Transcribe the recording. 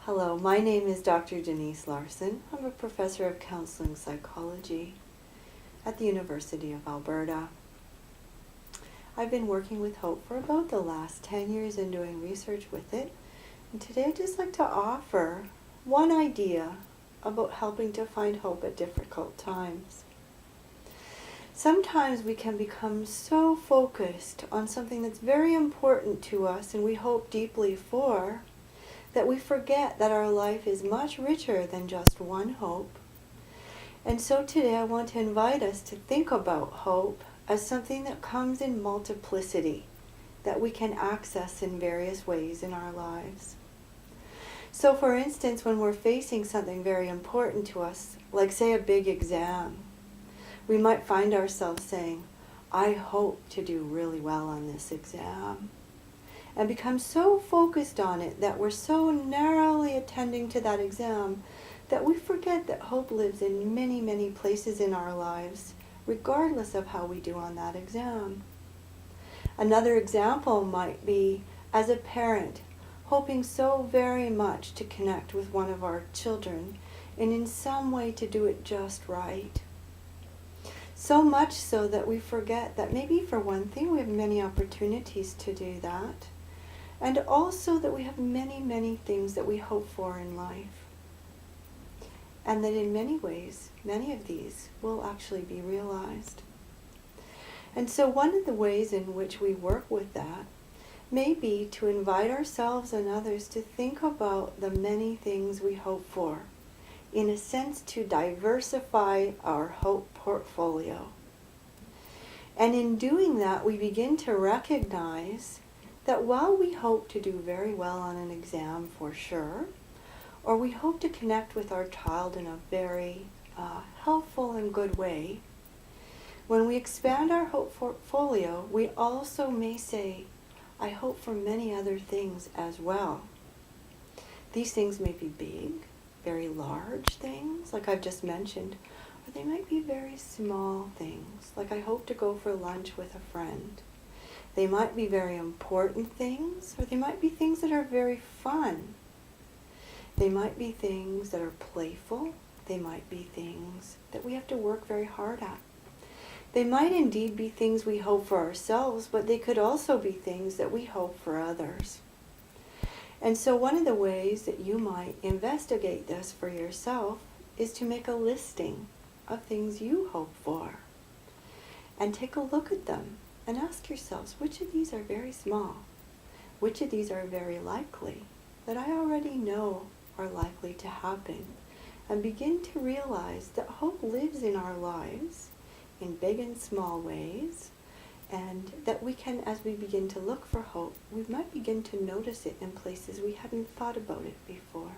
Hello, my name is Dr. Denise Larsen. I'm a professor of counseling psychology at the University of Alberta. I've been working with hope for about the last 10 years and doing research with it. And today I'd just like to offer one idea about helping to find hope at difficult times. Sometimes we can become so focused on something that's very important to us and we hope deeply for, that we forget that our life is much richer than just one hope. And so today I want to invite us to think about hope as something that comes in multiplicity, that we can access in various ways in our lives. So for instance, when we're facing something very important to us, like say a big exam, we might find ourselves saying, I hope to do really well on this exam. And become so focused on it that we're so narrowly attending to that exam that we forget that hope lives in many, many places in our lives, regardless of how we do on that exam. Another example might be as a parent, hoping so very much to connect with one of our children and in some way to do it just right. So much so that we forget that maybe for one thing we have many opportunities to do that. And also that we have many, many things that we hope for in life. And that in many ways, many of these will actually be realized. And so one of the ways in which we work with that may be to invite ourselves and others to think about the many things we hope for. In a sense, to diversify our hope portfolio. And in doing that, we begin to recognize that while we hope to do very well on an exam for sure, or we hope to connect with our child in a very helpful and good way, when we expand our hope portfolio, we also may say, I hope for many other things as well. These things may be big, very large things, like I've just mentioned, or they might be very small things, like I hope to go for lunch with a friend. They might be very important things, or they might be things that are very fun. They might be things that are playful. They might be things that we have to work very hard at. They might indeed be things we hope for ourselves, but they could also be things that we hope for others. And so one of the ways that you might investigate this for yourself is to make a listing of things you hope for. And take a look at them. And ask yourselves, which of these are very small? Which of these are very likely that I already know are likely to happen? And begin to realize that hope lives in our lives in big and small ways, and that we can, as we begin to look for hope, we might begin to notice it in places we hadn't thought about it before.